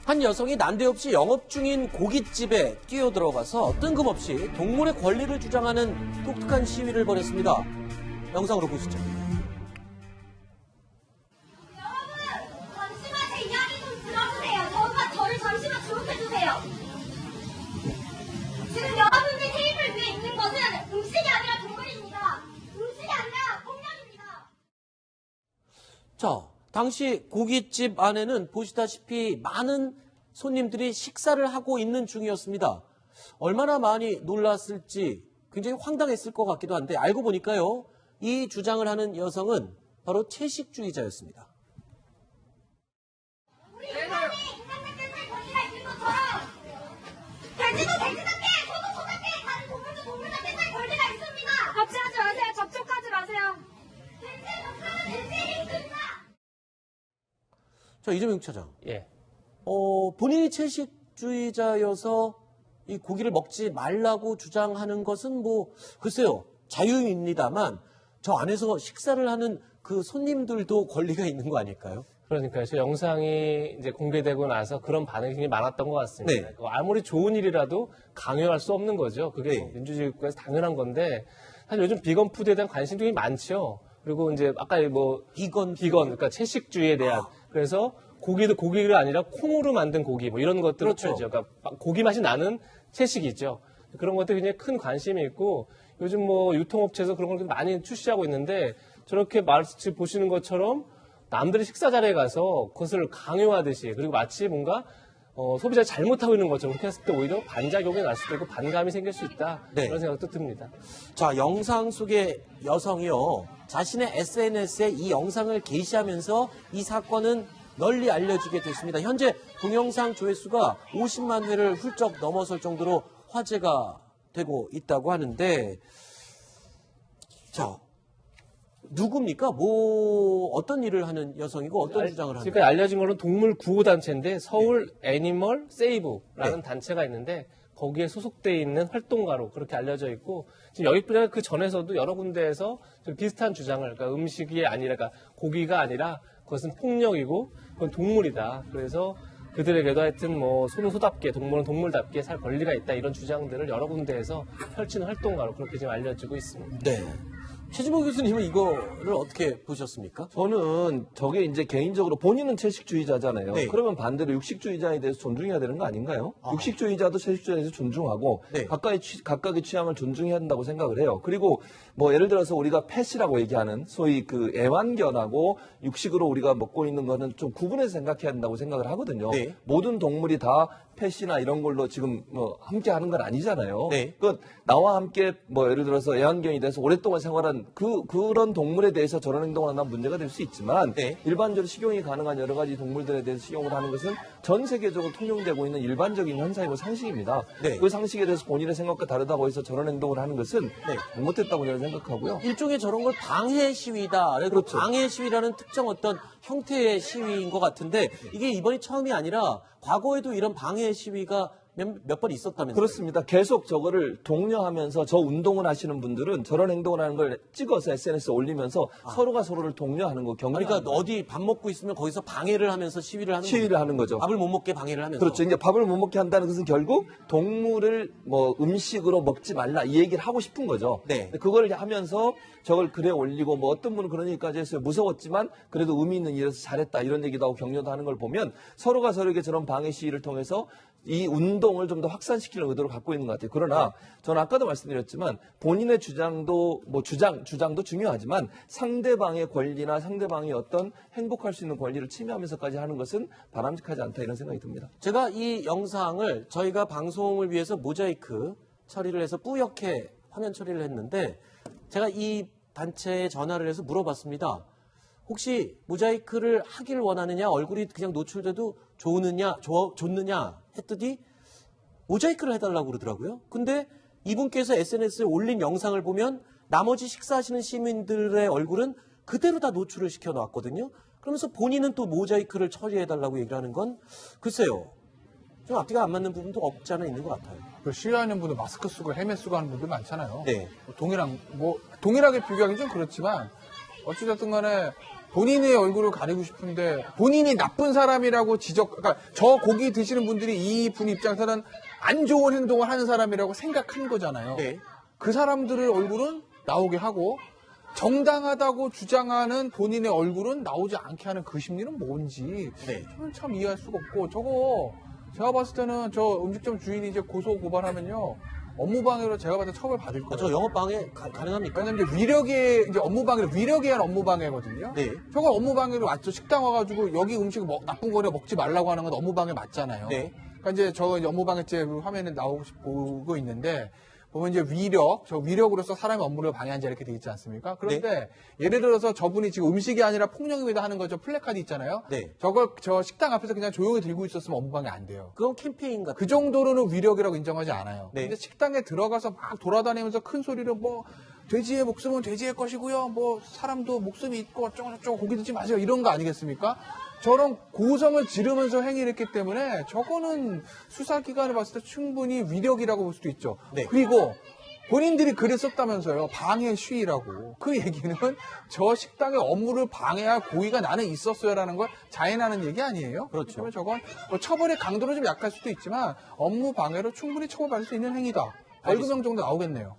한 여성이 난데없이 영업 중인 고깃집에 뛰어들어가서 뜬금없이 동물의 권리를 주장하는 독특한 시위를 벌였습니다. 영상으로 보시죠. 여러분, 잠시만 제 이야기 좀 들어주세요. 저를 잠시만 주목해주세요. 지금 여러분들 테이블 위에 있는 것은 음식이 아니라 동물입니다. 음식이 아니라 폭력입니다. 자, 당시 고깃집 안에는 보시다시피 많은 손님들이 식사를 하고 있는 중이었습니다. 얼마나 많이 놀랐을지 굉장히 황당했을 것 같기도 한데 알고 보니까요. 이 주장을 하는 여성은 바로 채식주의자였습니다. 우리 인간이 인간의 뜻을 권리가 있는 것처럼 돼지도 돼지답게 소도 소답게 다른 동물도 동물답게 살 권리가 있습니다. 합치하지 마세요. 접촉하지 마세요. 돼지 접촉은 돼지의 있습니다. 자, 이재명 차장. 예. 본인이 채식주의자여서 이 고기를 먹지 말라고 주장하는 것은 글쎄요, 자유입니다만 저 안에서 식사를 하는 그 손님들도 권리가 있는 거 아닐까요? 그러니까요. 저 영상이 이제 공개되고 나서 그런 반응이 굉장히 많았던 것 같습니다. 네. 아무리 좋은 일이라도 강요할 수 없는 거죠. 그게 네. 민주주의 국가에서 당연한 건데 사실 요즘 비건 푸드에 대한 관심도 굉장히 많죠. 그리고 이제 아까 비건, 그러니까 채식주의에 대한 그래서 고기도 고기가 아니라 콩으로 만든 고기 이런 것들을 그렇죠. 팔죠. 그러니까 고기 맛이 나는 채식이죠. 그런 것들이 굉장히 큰 관심이 있고 요즘 유통업체에서 그런 걸 많이 출시하고 있는데 저렇게 마치 보시는 것처럼 남들이 식사 자리에 가서 그것을 강요하듯이 그리고 마치 뭔가 소비자 잘못하고 있는 것처럼 그렇게 했을 때 오히려 반작용이 날 수도 있고 반감이 생길 수 있다. 네. 그런 생각도 듭니다. 자, 영상 속의 여성이요. 자신의 SNS에 이 영상을 게시하면서 이 사건은 널리 알려지게 됐습니다. 현재 동영상 조회수가 50만 회를 훌쩍 넘어설 정도로 화제가 되고 있다고 하는데, 자, 누굽니까? 어떤 일을 하는 여성이고 어떤 주장을 하는 지금까지 알려진 걸로는 동물 구호단체인데 서울 애니멀 세이브라는 네. 단체가 있는데 거기에 소속돼 있는 활동가로 그렇게 알려져 있고 지금 여기뿐만 아니라 그 전에서도 여러 군데에서 좀 비슷한 주장을 그러니까 음식이 아니라 그러니까 고기가 아니라 그것은 폭력이고 그건 동물이다. 그래서 그들에게도 하여튼 소는 소답게 동물은 동물답게 살 권리가 있다. 이런 주장들을 여러 군데에서 펼치는 활동가로 그렇게 지금 알려지고 있습니다. 네. 최진봉 교수님은 이거를 어떻게 보셨습니까? 저는 저게 이제 개인적으로 본인은 채식주의자잖아요. 네. 그러면 반대로 육식주의자에 대해서 존중해야 되는 거 아닌가요? 육식주의자도 채식주의자에 대해서 존중하고 네. 각각의 취향을 존중해야 한다고 생각을 해요. 그리고 예를 들어서 우리가 펫이라고 얘기하는 소위 그 애완견하고 육식으로 우리가 먹고 있는 거는 좀 구분해서 생각해야 한다고 생각을 하거든요. 네. 모든 동물이 다 펫이나 이런 걸로 지금 함께 하는 건 아니잖아요. 네. 나와 함께 예를 들어서 애완견이 돼서 오랫동안 생활한 그런 동물에 대해서 저런 행동을 한다면 문제가 될 수 있지만 네. 일반적으로 식용이 가능한 여러 가지 동물들에 대해서 식용을 하는 것은 전 세계적으로 통용되고 있는 일반적인 현상이고 상식입니다. 네. 그 상식에 대해서 본인의 생각과 다르다고 해서 저런 행동을 하는 것은 네. 잘못됐다고 저는 생각하고요. 일종의 저런 걸 방해 시위다. 그렇죠. 방해 시위라는 특정 어떤 형태의 시위인 것 같은데 이게 이번이 처음이 아니라 과거에도 이런 방해 시위가 몇 번 있었다면서요? 그렇습니다. 계속 저거를 독려하면서 저 운동을 하시는 분들은 저런 행동을 하는 걸 찍어서 SNS에 올리면서 서로가 서로를 독려하는 거 격려하는 그러니까 어디 밥 먹고 있으면 거기서 방해를 하면서 시위를 하는 시위를 하는 거죠. 밥을 못 먹게 방해를 하면서. 그렇죠. 이제 밥을 못 먹게 한다는 것은 결국 동물을 음식으로 먹지 말라 이 얘기를 하고 싶은 거죠. 네. 그걸 하면서 저걸 글에 올리고 어떤 분은 그런 얘기까지 했어요. 무서웠지만 그래도 의미 있는 일에서 잘했다 이런 얘기도 하고 격려도 하는 걸 보면 서로가 서로에게 저런 방해 시위를 통해서 이 운동을 좀 더 확산시키는 의도를 갖고 있는 것 같아요. 그러나 저는 아까도 말씀드렸지만 본인의 주장도 주장도 중요하지만 상대방의 권리나 상대방이 어떤 행복할 수 있는 권리를 침해하면서까지 하는 것은 바람직하지 않다 이런 생각이 듭니다. 제가 이 영상을 저희가 방송을 위해서 모자이크 처리를 해서 뿌옇게 화면 처리를 했는데 제가 이 단체에 전화를 해서 물어봤습니다. 혹시 모자이크를 하길 원하느냐 얼굴이 그냥 노출돼도 좋느냐 했더니 모자이크를 해달라고 그러더라고요. 근데 이분께서 SNS에 올린 영상을 보면 나머지 식사하시는 시민들의 얼굴은 그대로 다 노출을 시켜놨거든요. 그러면서 본인은 또 모자이크를 처리해달라고 얘기를 하는 건 글쎄요. 좀 앞뒤가 안 맞는 부분도 없지 않아 있는 것 같아요. 시위하는 분들 마스크 쓰고 헬멧 쓰고 하는 분들 많잖아요. 네. 동일하게 비교하기 좀 그렇지만 어찌됐든 간에 본인의 얼굴을 가리고 싶은데 본인이 나쁜 사람이라고 그러니까 저 고기 드시는 분들이 이 분 입장에서는 안 좋은 행동을 하는 사람이라고 생각한 거잖아요. 네. 그 사람들의 얼굴은 나오게 하고 정당하다고 주장하는 본인의 얼굴은 나오지 않게 하는 그 심리는 뭔지 네. 저는 참 이해할 수가 없고 저거 제가 봤을 때는 저 음식점 주인이 이제 고소 고발하면요 업무방해로 제가 봤을 때 처벌 받을 거예요. 저 영업방해 가능합니까? 왜냐면 이제 위력에 이제 업무방해를 위력에 의한 업무방해거든요. 네. 저거 업무방해로 맞죠. 식당 와가지고 여기 음식 나쁜 거래 먹지 말라고 하는 건 업무방해 맞잖아요. 네. 그러니까 이제 저 이제 업무방해죄 화면에 보고 있는데 보면 이제 저 위력으로서 사람의 업무를 방해한 자 이렇게 돼 있지 않습니까? 그런데 예를 들어서 저분이 지금 음식이 아니라 폭력이다 하는 거죠. 플래카드 있잖아요. 네. 저걸 저 식당 앞에서 그냥 조용히 들고 있었으면 업무방해 안 돼요. 그건 캠페인 같은. 그 정도로는 위력이라고 인정하지 않아요. 네. 근데 식당에 들어가서 막 돌아다니면서 큰 소리로 뭐 돼지의 목숨은 돼지의 것이고요. 뭐 사람도 목숨이 있고 어쩌고저쩌고 고기 드지 마세요. 이런 거 아니겠습니까? 저런 고성을 지르면서 행위를 했기 때문에 저거는 수사기관에 봤을 때 충분히 위력이라고 볼 수도 있죠. 네. 그리고 본인들이 글을 썼다면서요. 방해 시위라고. 그 얘기는 저 식당의 업무를 방해할 고의가 나는 있었어요라는 걸 자인하는 얘기 아니에요? 그렇죠. 그러면 저건 뭐 처벌의 강도는 좀 약할 수도 있지만 업무 방해로 충분히 처벌받을 수 있는 행위다. 벌금형 정도 나오겠네요.